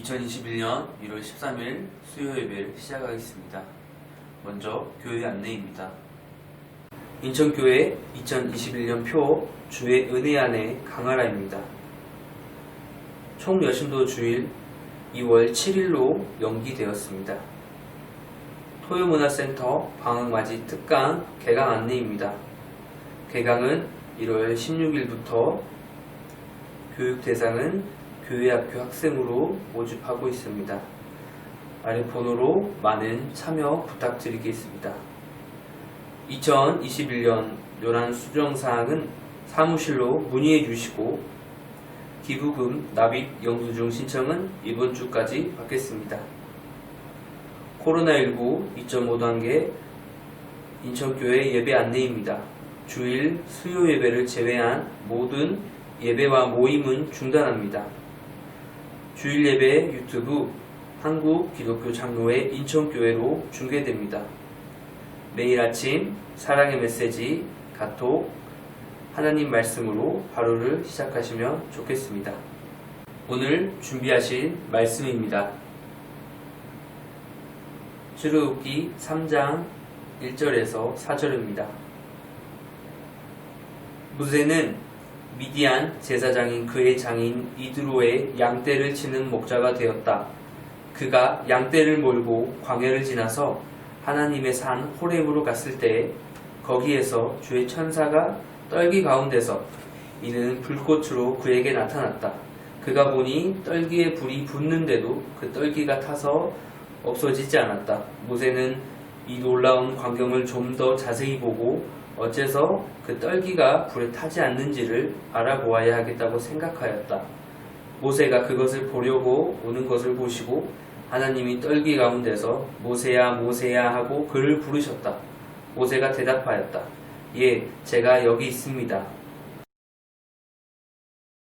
2021년 1월 13일 수요 예배를 시작하겠습니다. 먼저 교회 안내입니다. 인천교회 2021년 표 주의 은혜 안에 강하라입니다. 총 여신도 주일 2월 7일로 연기되었습니다. 토요문화센터 방학맞이 특강 개강 안내입니다. 개강은 1월 16일부터 교육 대상은 교회학교 학생으로 모집하고 있습니다. 아래 번호로 많은 참여 부탁드리겠습니다. 2021년 요란 수정사항은 사무실로 문의해 주시고 기부금 납입 영수증 신청은 이번 주까지 받겠습니다. 코로나19 2.5단계 인천교회 예배 안내입니다. 주일 수요 예배를 제외한 모든 예배와 모임은 중단합니다. 주일 예배 유튜브 한국기독교장로회 인천교회로 중계됩니다. 매일 아침 사랑의 메시지, 카톡, 하나님 말씀으로 하루를 시작하시면 좋겠습니다. 오늘 준비하신 말씀입니다. 출애굽기 3장 1절에서 4절입니다. 모세는 미디안 제사장인 그의 장인 이드로의 양떼를 치는 목자가 되었다. 그가 양떼를 몰고 광야를 지나서 하나님의 산 호렙으로 갔을 때 거기에서 주의 천사가 떨기 가운데서 이는 불꽃으로 그에게 나타났다. 그가 보니 떨기에 불이 붙는데도 그 떨기가 타서 없어지지 않았다. 모세는 이 놀라운 광경을 좀 더 자세히 보고 어째서 그 떨기가 불에 타지 않는지를 알아보아야 하겠다고 생각하였다. 모세가 그것을 보려고 오는 것을 보시고 하나님이 떨기 가운데서 모세야 모세야 하고 그를 부르셨다. 모세가 대답하였다. 예, 제가 여기 있습니다.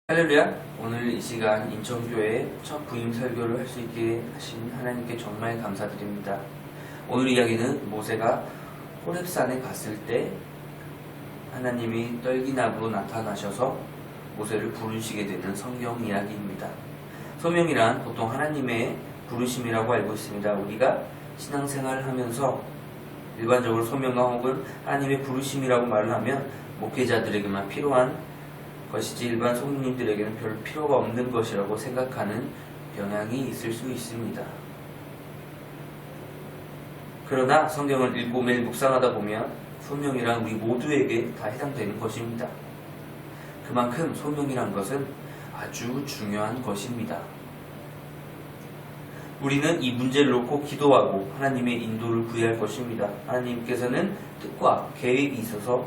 할렐루야. 오늘 이 시간 인천교회 첫 부임 설교를 할 수 있게 하신 하나님께 정말 감사드립니다. 오늘 이야기는 모세가 호렙산에 갔을 때 하나님이 떨기나무로 나타나셔서 모세를 부르시게 되는 성경 이야기입니다. 소명이란 보통 하나님의 부르심이라고 알고 있습니다. 우리가 신앙생활을 하면서 일반적으로 소명과 혹은 하나님의 부르심이라고 말을 하면 목회자들에게만 필요한 것이지 일반 성도님들에게는 별 필요가 없는 것이라고 생각하는 경향이 있을 수 있습니다. 그러나 성경을 읽고 매일 묵상하다 보면 소명이란 우리 모두에게 다 해당되는 것입니다. 그만큼 소명이란 것은 아주 중요한 것입니다. 우리는 이 문제를 놓고 기도하고 하나님의 인도를 구해야 할 것입니다. 하나님께서는 뜻과 계획이 있어서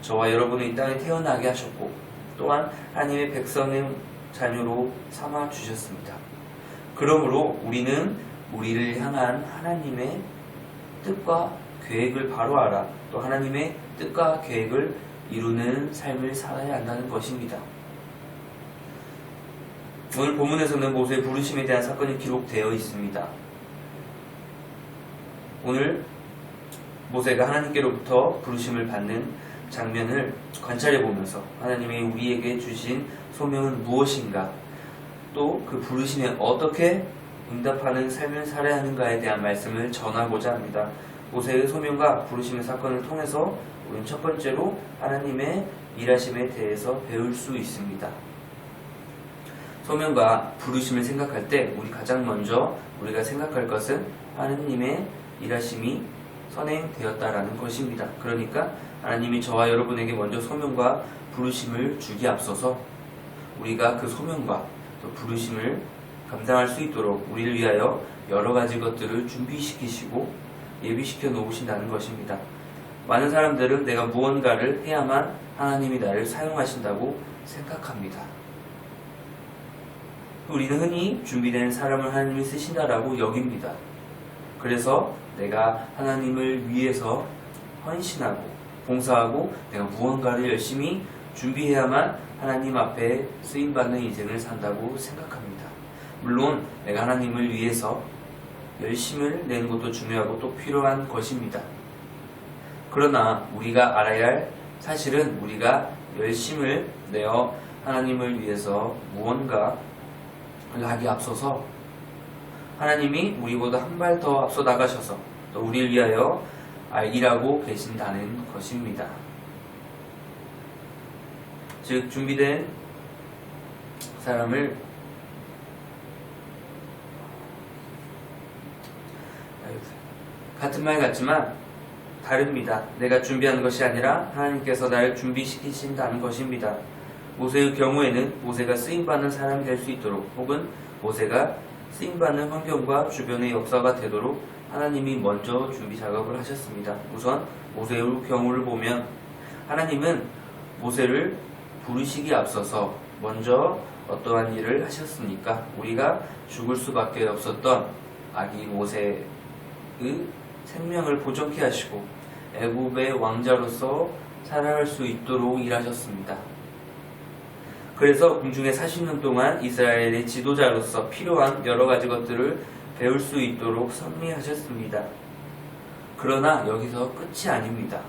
저와 여러분을 이 땅에 태어나게 하셨고 또한 하나님의 백성의 자녀로 삼아 주셨습니다. 그러므로 우리는 우리를 향한 하나님의 뜻과 계획을 바로 알아 또 하나님의 뜻과 계획을 이루는 삶을 살아야 한다는 것입니다. 오늘 본문에서는 모세의 부르심에 대한 사건이 기록되어 있습니다. 오늘 모세가 하나님께로부터 부르심을 받는 장면을 관찰해 보면서 하나님이 우리에게 주신 소명은 무엇인가 또 그 부르심에 어떻게 응답하는 삶을 살아야 하는가에 대한 말씀을 전하고자 합니다. 모세의 소명과 부르심의 사건을 통해서 우리는 첫 번째로 하나님의 일하심에 대해서 배울 수 있습니다. 소명과 부르심을 생각할 때 우리 가장 먼저 우리가 생각할 것은 하나님의 일하심이 선행되었다라는 것입니다. 그러니까 하나님이 저와 여러분에게 먼저 소명과 부르심을 주기 앞서서 우리가 그 소명과 또 부르심을 감당할 수 있도록 우리를 위하여 여러 가지 것들을 준비시키시고 예비시켜 놓으신다는 것입니다. 많은 사람들은 내가 무언가를 해야만 하나님이 나를 사용하신다고 생각합니다. 우리는 흔히 준비된 사람을 하나님이 쓰신다라고 여깁니다. 그래서 내가 하나님을 위해서 헌신하고 봉사하고 내가 무언가를 열심히 준비해야만 하나님 앞에 쓰임받는 인생을 산다고 생각합니다. 물론 내가 하나님을 위해서 열심을 내는 것도 중요하고 또 필요한 것입니다. 그러나 우리가 알아야 할 사실은 우리가 열심을 내어 하나님을 위해서 무언가를 하기 앞서서 하나님이 우리보다 한 발 더 앞서 나가셔서 또 우리를 위하여 일하고 계신다는 것입니다. 즉 준비된 사람을 같은 말 같지만 다릅니다. 내가 준비하는 것이 아니라 하나님께서 나를 준비시키신다는 것입니다. 모세의 경우에는 모세가 쓰임받는 사람이 될 수 있도록 혹은 모세가 쓰임받는 환경과 주변의 역사가 되도록 하나님이 먼저 준비 작업을 하셨습니다. 우선 모세의 경우를 보면 하나님은 모세를 부르시기에 앞서서 먼저 어떠한 일을 하셨습니까? 우리가 죽을 수밖에 없었던 아기 모세의 생명을 보존케 하시고 애굽의 왕자로서 살아갈 수 있도록 일하셨습니다. 그래서 궁중에 40년 동안 이스라엘의 지도자로서 필요한 여러 가지 것들을 배울 수 있도록 섭리하셨습니다. 그러나 여기서 끝이 아닙니다.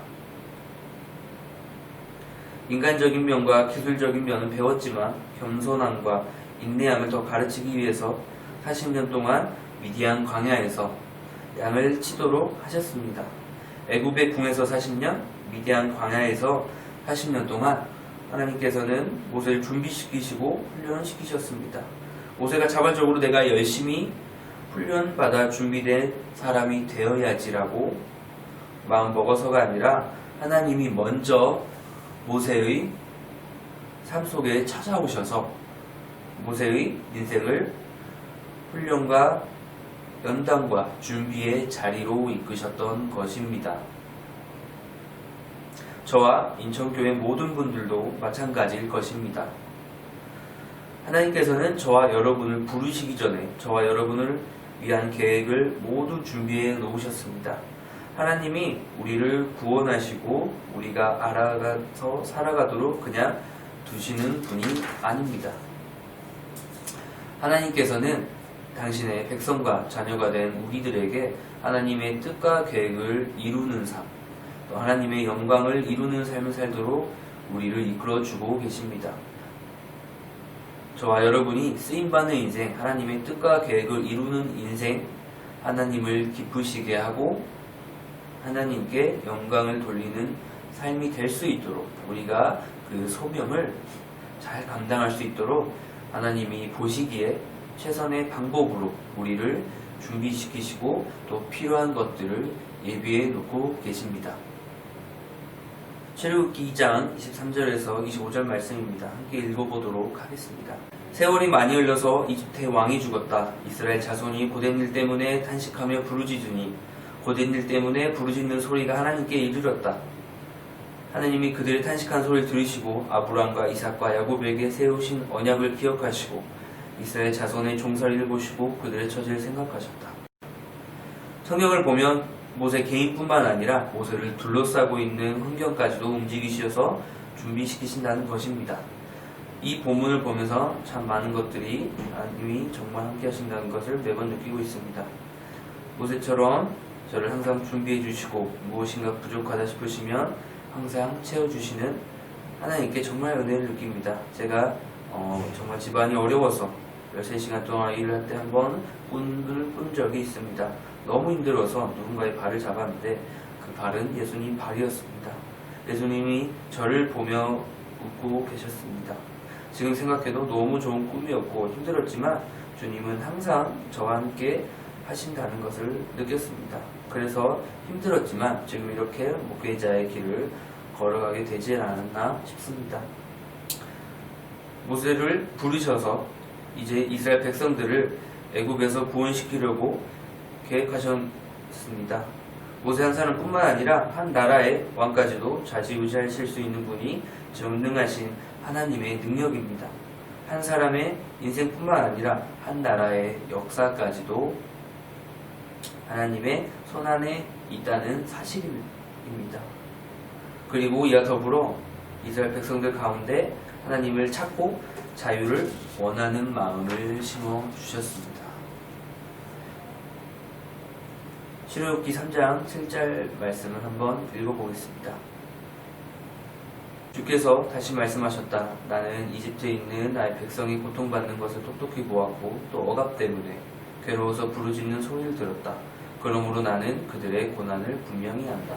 인간적인 면과 기술적인 면은 배웠지만 겸손함과 인내함을 더 가르치기 위해서 40년 동안 미디안 광야에서 양을 치도록 하셨습니다. 애굽의 궁에서 40년, 미디안 광야에서 40년 동안 하나님께서는 모세를 준비시키시고 훈련을 시키셨습니다. 모세가 자발적으로 내가 열심히 훈련받아 준비된 사람이 되어야지라고 마음 먹어서가 아니라 하나님이 먼저 모세의 삶 속에 찾아오셔서 모세의 인생을 훈련과 연단과 준비의 자리로 이끄셨던 것입니다. 저와 인천교회 모든 분들도 마찬가지일 것입니다. 하나님께서는 저와 여러분을 부르시기 전에 저와 여러분을 위한 계획을 모두 준비해 놓으셨습니다. 하나님이 우리를 구원하시고 우리가 알아가서 살아가도록 그냥 두시는 분이 아닙니다. 하나님께서는 당신의 백성과 자녀가 된 우리들에게 하나님의 뜻과 계획을 이루는 삶, 또 하나님의 영광을 이루는 삶을 살도록 우리를 이끌어주고 계십니다. 저와 여러분이 쓰임받는 인생, 하나님의 뜻과 계획을 이루는 인생, 하나님을 기쁘시게 하고 하나님께 영광을 돌리는 삶이 될 수 있도록 우리가 그 소명을 잘 감당할 수 있도록 하나님이 보시기에 최선의 방법으로 우리를 준비시키시고 또 필요한 것들을 예비해 놓고 계십니다. 출애굽기 2장 23절에서 25절 말씀입니다. 함께 읽어보도록 하겠습니다. 세월이 많이 흘러서 이집트의 왕이 죽었다. 이스라엘 자손이 고된 일 때문에 탄식하며 부르짖으니 고된 일 때문에 부르짖는 소리가 하나님께 이르렀다. 하나님이 그들의 탄식한 소리를 들으시고 아브라함과 이삭과 야곱에게 세우신 언약을 기억하시고 이스라엘 자손의 종살이를 보시고 그들의 처지를 생각하셨다. 성경을 보면 모세 개인뿐만 아니라 모세를 둘러싸고 있는 환경까지도 움직이셔서 준비시키신다는 것입니다. 이 본문을 보면서 참 많은 것들이 하나님이 정말 함께 하신다는 것을 매번 느끼고 있습니다. 모세처럼 저를 항상 준비해 주시고 무엇인가 부족하다 싶으시면 항상 채워주시는 하나님께 정말 은혜를 느낍니다. 제가 정말 집안이 어려워서 13시간 동안 일을 할 때 한번 꿈을 꾼 적이 있습니다. 너무 힘들어서 누군가의 발을 잡았는데 그 발은 예수님 발이었습니다. 예수님이 저를 보며 웃고 계셨습니다. 지금 생각해도 너무 좋은 꿈이었고 힘들었지만 주님은 항상 저와 함께 하신다는 것을 느꼈습니다. 그래서 힘들었지만 지금 이렇게 목회자의 길을 걸어가게 되지 않았나 싶습니다. 모세를 부르셔서 이제 이스라엘 백성들을 애굽에서 구원시키려고 계획하셨습니다. 모세 한 사람뿐만 아니라 한 나라의 왕까지도 좌지우지하실 수 있는 분이 전능하신 하나님의 능력입니다. 한 사람의 인생뿐만 아니라 한 나라의 역사까지도 하나님의 손안에 있다는 사실입니다. 그리고 이와 더불어 이스라엘 백성들 가운데 하나님을 찾고 자유를 원하는 마음을 심어주셨습니다. 출애굽기 3장 7절 말씀을 한번 읽어보겠습니다. 주께서 다시 말씀하셨다. 나는 이집트에 있는 나의 백성이 고통받는 것을 똑똑히 보았고 또 억압 때문에 괴로워서 부르짖는 소리를 들었다. 그러므로 나는 그들의 고난을 분명히 안다.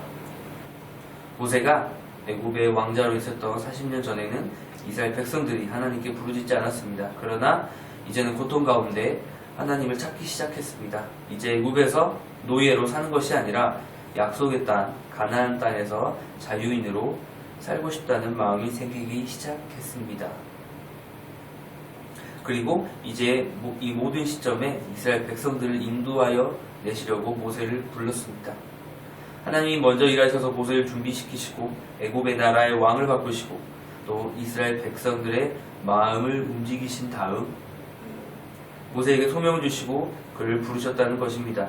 모세가 애굽의 왕자로 있었던 40년 전에는 이스라엘 백성들이 하나님께 부르짖지 않았습니다. 그러나 이제는 고통 가운데 하나님을 찾기 시작했습니다. 이제 애굽에서 노예로 사는 것이 아니라 약속의 땅 가나안 땅에서 자유인으로 살고 싶다는 마음이 생기기 시작했습니다. 그리고 이제 이 모든 시점에 이스라엘 백성들을 인도하여 내시려고 모세를 불렀습니다. 하나님이 먼저 일하셔서 모세를 준비시키시고 애굽의 나라의 왕을 바꾸시고 또 이스라엘 백성들의 마음을 움직이신 다음 모세에게 소명을 주시고 그를 부르셨다는 것입니다.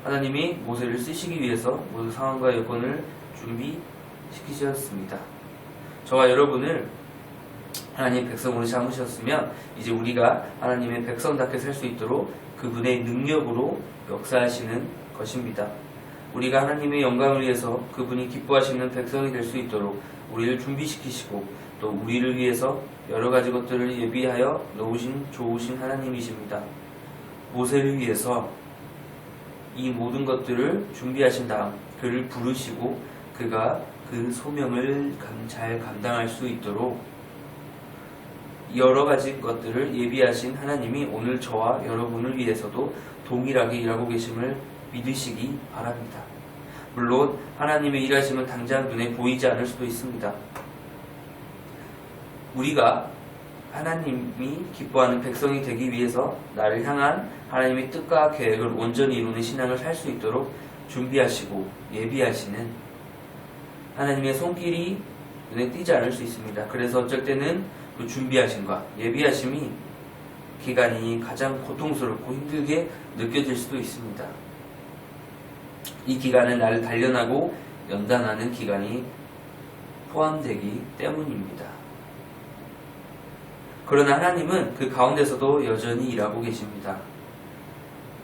하나님이 모세를 쓰시기 위해서 모든 상황과 여건을 준비시키셨습니다. 저와 여러분을 하나님의 백성으로 삼으셨으면 이제 우리가 하나님의 백성답게 살 수 있도록 그분의 능력으로 역사하시는 것입니다. 우리가 하나님의 영광을 위해서 그분이 기뻐하시는 백성이 될 수 있도록 우리를 준비시키시고 또 우리를 위해서 여러 가지 것들을 예비하여 놓으신 좋으신 하나님이십니다. 모세를 위해서 이 모든 것들을 준비하신 다음 그를 부르시고 그가 그 소명을 잘 감당할 수 있도록 여러 가지 것들을 예비하신 하나님이 오늘 저와 여러분을 위해서도 동일하게 일하고 계심을 믿으시기 바랍니다. 물론 하나님의 일하심은 당장 눈에 보이지 않을 수도 있습니다. 우리가 하나님이 기뻐하는 백성이 되기 위해서 나를 향한 하나님의 뜻과 계획을 온전히 이루는 신앙을 살 수 있도록 준비하시고 예비하시는 하나님의 손길이 눈에 띄지 않을 수 있습니다. 그래서 어쩔 때는 그 준비하심과 예비하심이 기간이 가장 고통스럽고 힘들게 느껴질 수도 있습니다. 이 기간은 나를 단련하고 연단하는 기간이 포함되기 때문입니다. 그러나 하나님은 그 가운데서도 여전히 일하고 계십니다.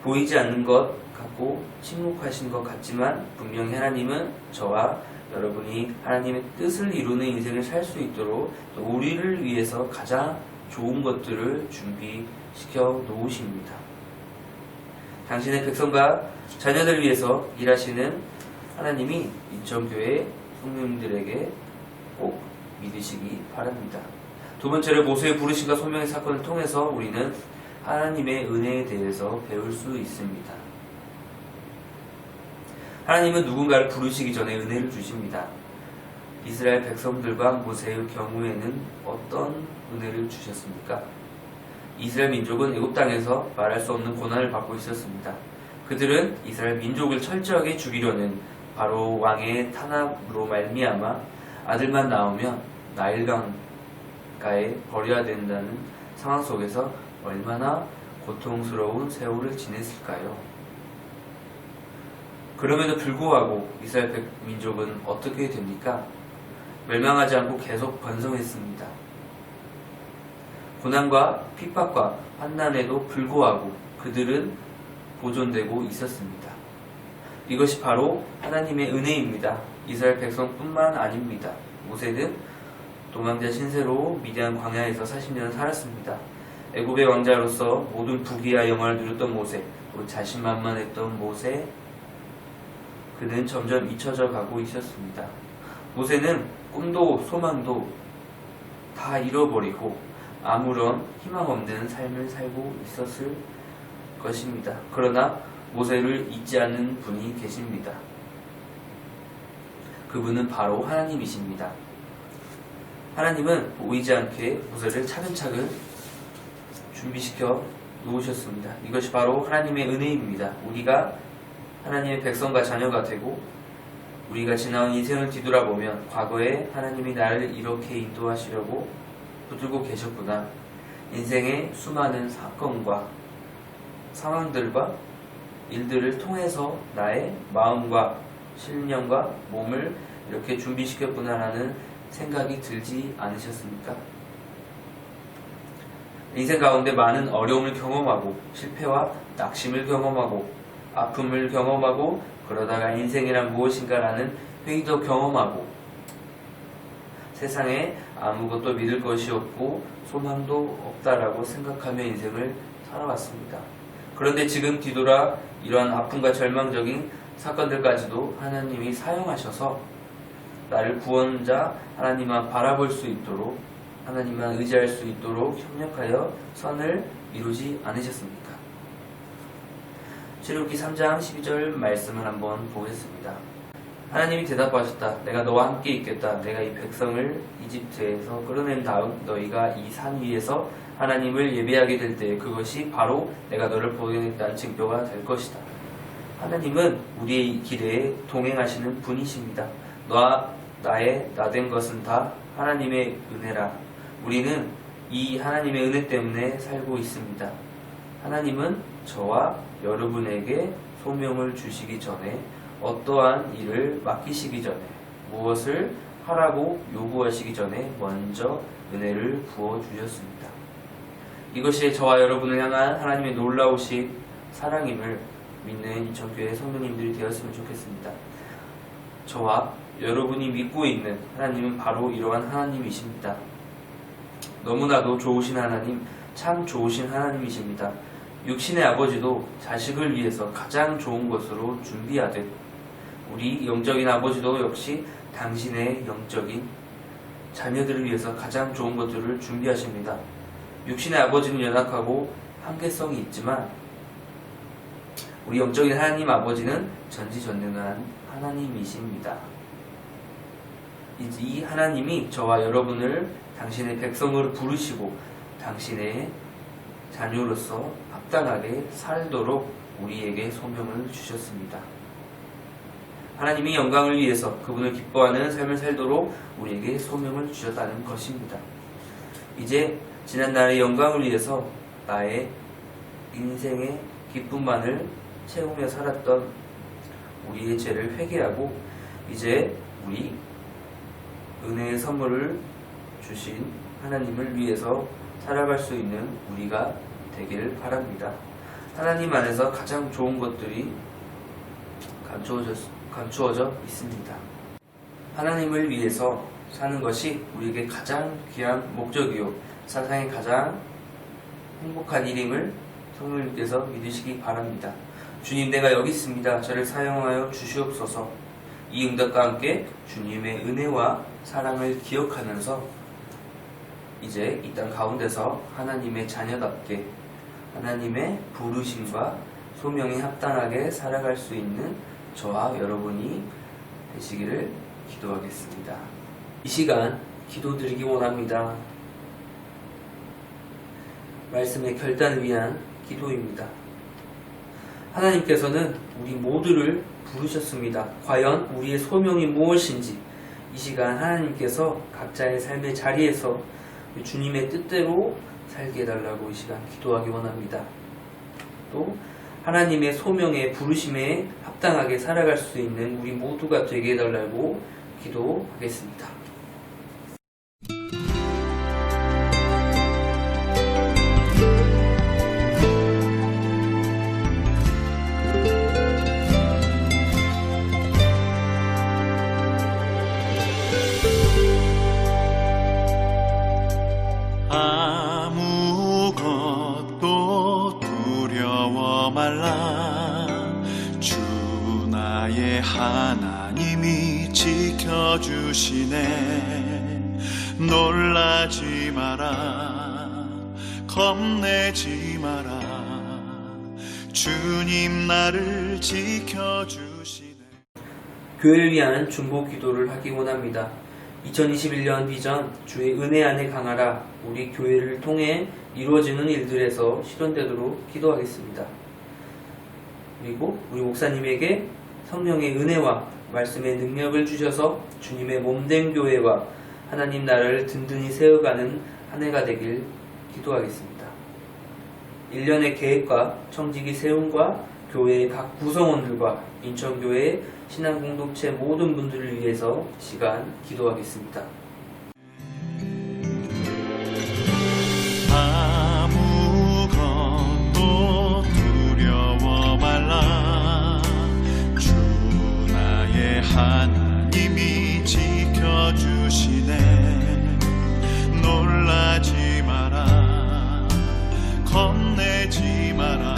보이지 않는 것 같고 침묵하신 것 같지만 분명히 하나님은 저와 여러분이 하나님의 뜻을 이루는 인생을 살 수 있도록 또 우리를 위해서 가장 좋은 것들을 준비시켜 놓으십니다. 당신의 백성과 자녀들을 위해서 일하시는 하나님이 인천교회 성도님들에게 꼭 믿으시기 바랍니다. 두 번째로 모세의 부르심과 소명의 사건을 통해서 우리는 하나님의 은혜에 대해서 배울 수 있습니다. 하나님은 누군가를 부르시기 전에 은혜를 주십니다. 이스라엘 백성들과 모세의 경우에는 어떤 은혜를 주셨습니까? 이스라엘 민족은 애굽 땅에서 말할 수 없는 고난을 받고 있었습니다. 그들은 이스라엘 민족을 철저하게 죽이려는 바로 왕의 탄압으로 말미암아 아들만 낳으면 나일강가에 버려야 된다는 상황 속에서 얼마나 고통스러운 세월을 지냈을까요? 그럼에도 불구하고 이스라엘 민족은 어떻게 됩니까? 멸망하지 않고 계속 번성했습니다. 고난과 핍박과 환난에도 불구하고 그들은 보존되고 있었습니다. 이것이 바로 하나님의 은혜입니다. 이스라엘 백성뿐만 아닙니다. 모세는 도망자 신세로 미디안 광야에서 40년을 살았습니다. 애굽의 왕자로서 모든 부귀와 영화를 누렸던 모세, 또 자신만만했던 모세, 그는 점점 잊혀져 가고 있었습니다. 모세는 꿈도 소망도 다 잃어버리고 아무런 희망 없는 삶을 살고 있었을 것입니다. 그러나 모세를 잊지 않는 분이 계십니다. 그분은 바로 하나님이십니다. 하나님은 보이지 않게 모세를 차근차근 준비시켜 놓으셨습니다. 이것이 바로 하나님의 은혜입니다. 우리가 하나님의 백성과 자녀가 되고 우리가 지나온 인생을 뒤돌아보면 과거에 하나님이 나를 이렇게 인도하시려고 붙들고 계셨구나. 인생의 수많은 사건과 상황들과 일들을 통해서 나의 마음과 신령과 몸을 이렇게 준비시켰구나라는 생각이 들지 않으셨습니까? 인생 가운데 많은 어려움을 경험하고 실패와 낙심을 경험하고 아픔을 경험하고 그러다가 인생이란 무엇인가라는 회의도 경험하고 세상에 아무것도 믿을 것이 없고 소망도 없다라고 생각하며 인생을 살아왔습니다. 그런데 지금 뒤돌아 이러한 아픔과 절망적인 사건들까지도 하나님이 사용하셔서 나를 구원자 하나님만 바라볼 수 있도록, 하나님만 의지할 수 있도록 협력하여 선을 이루지 않으셨습니까? 출애굽기 3장 12절 말씀을 한번 보겠습니다. 하나님이 대답하셨다. 내가 너와 함께 있겠다. 내가 이 백성을 이집트에서 끌어낸 다음 너희가 이 산 위에서 하나님을 예배하게 될 때 그것이 바로 내가 너를 보내겠다는 증거가 될 것이다. 하나님은 우리의 길에 동행하시는 분이십니다. 너와 나의 나된 것은 다 하나님의 은혜라. 우리는 이 하나님의 은혜 때문에 살고 있습니다. 하나님은 저와 여러분에게 소명을 주시기 전에, 어떠한 일을 맡기시기 전에, 무엇을 하라고 요구하시기 전에 먼저 은혜를 부어주셨습니다. 이것이 저와 여러분을 향한 하나님의 놀라우신 사랑임을 믿는 이천교회 성도님들이 되었으면 좋겠습니다. 저와 여러분이 믿고 있는 하나님은 바로 이러한 하나님이십니다. 너무나도 좋으신 하나님, 참 좋으신 하나님이십니다. 육신의 아버지도 자식을 위해서 가장 좋은 것으로 준비하듯 우리 영적인 아버지도 역시 당신의 영적인 자녀들을 위해서 가장 좋은 것들을 준비하십니다. 육신의 아버지는 연약하고 한계성이 있지만 우리 영적인 하나님 아버지는 전지전능한 하나님이십니다. 이 하나님이 저와 여러분을 당신의 백성으로 부르시고 당신의 자녀로서 합당하게 살도록 우리에게 소명을 주셨습니다. 하나님이 영광을 위해서 그분을 기뻐하는 삶을 살도록 우리에게 소명을 주셨다는 것입니다. 이제 지난날의 영광을 위해서 나의 인생의 기쁨만을 채우며 살았던 우리의 죄를 회개하고 이제 우리 은혜의 선물을 주신 하나님을 위해서 살아갈 수 있는 우리가 되기를 바랍니다. 하나님 안에서 가장 좋은 것들이 감추어져 있습니다. 하나님을 위해서 사는 것이 우리에게 가장 귀한 목적이요 세상에 가장 행복한 일임을 성령님께서 믿으시기 바랍니다. 주님, 내가 여기 있습니다. 저를 사용하여 주시옵소서. 이 응답과 함께 주님의 은혜와 사랑을 기억하면서 이제 이 땅 가운데서 하나님의 자녀답게 하나님의 부르심과 소명에 합당하게 살아갈 수 있는 저와 여러분이 되시기를 기도하겠습니다. 이 시간 기도드리기 원합니다. 말씀의 결단을 위한 기도입니다. 하나님께서는 우리 모두를 부르셨습니다. 과연 우리의 소명이 무엇인지 이 시간 하나님께서 각자의 삶의 자리에서 주님의 뜻대로 살게 해달라고 이 시간 기도하기 원합니다. 또 하나님의 소명에 부르심에 합당하게 살아갈 수 있는 우리 모두가 되게 해달라고 기도하겠습니다. 아무것도 두려워 말라. 주 나의 하나님이 지켜주시네. 놀라지 마라. 겁내지 마라. 주님 나를 지켜주시네. 교회를 위한 중보 기도를 하기 원합니다. 2021년 비전 주의 은혜 안에 강하라. 우리 교회를 통해 이루어지는 일들에서 실현되도록 기도하겠습니다. 그리고 우리 목사님에게 성령의 은혜와 말씀의 능력을 주셔서 주님의 몸된 교회와 하나님 나라를 든든히 세워가는 한 해가 되길 기도하겠습니다. 1년의 계획과 청지기 세움과 교회의 각 구성원들과 인천교회 신앙공동체 모든 분들을 위해서 시간 기도하겠습니다. 아무것도 두려워 말라. 주 나의 하나님이 지켜주시네. 놀라지 마라. 겁내지 마라.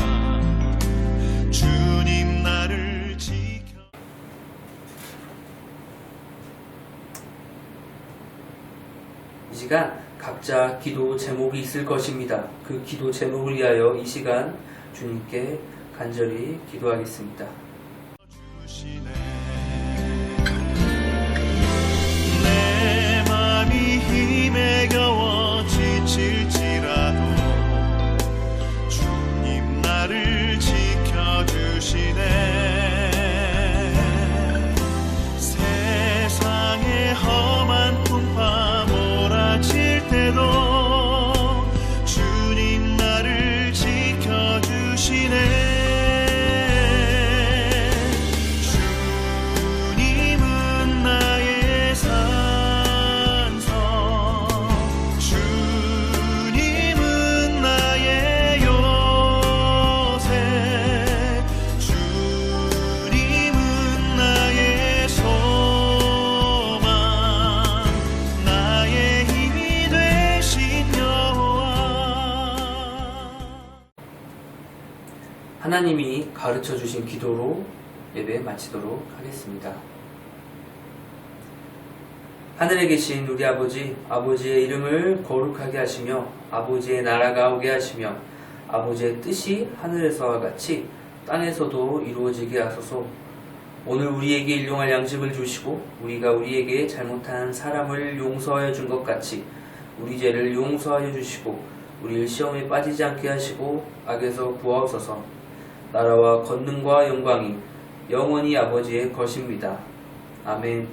이 시간 각자 기도 제목이 있을 것입니다. 그 기도 제목을 위하여 이 시간 주님께 간절히 기도하겠습니다. 내 맘이 힘에 겨워 지칠지라도 주님 나를 지켜주시네. 세상의 험한 풍파 몰아칠 때도 주님 나를 지켜주시네. 하나님이 가르쳐 주신 기도로 예배 마치도록 하겠습니다. 하늘에 계신 우리 아버지, 아버지의 이름을 거룩하게 하시며 아버지의 나라가 오게 하시며 아버지의 뜻이 하늘에서와 같이 땅에서도 이루어지게 하소서. 오늘 우리에게 일용할 양식을 주시고 우리가 우리에게 잘못한 사람을 용서하여 준 것 같이 우리 죄를 용서하여 주시고 우리를 시험에 빠지지 않게 하시고 악에서 구하옵소서. 나라와 권능과 영광이 영원히 아버지의 것입니다. 아멘.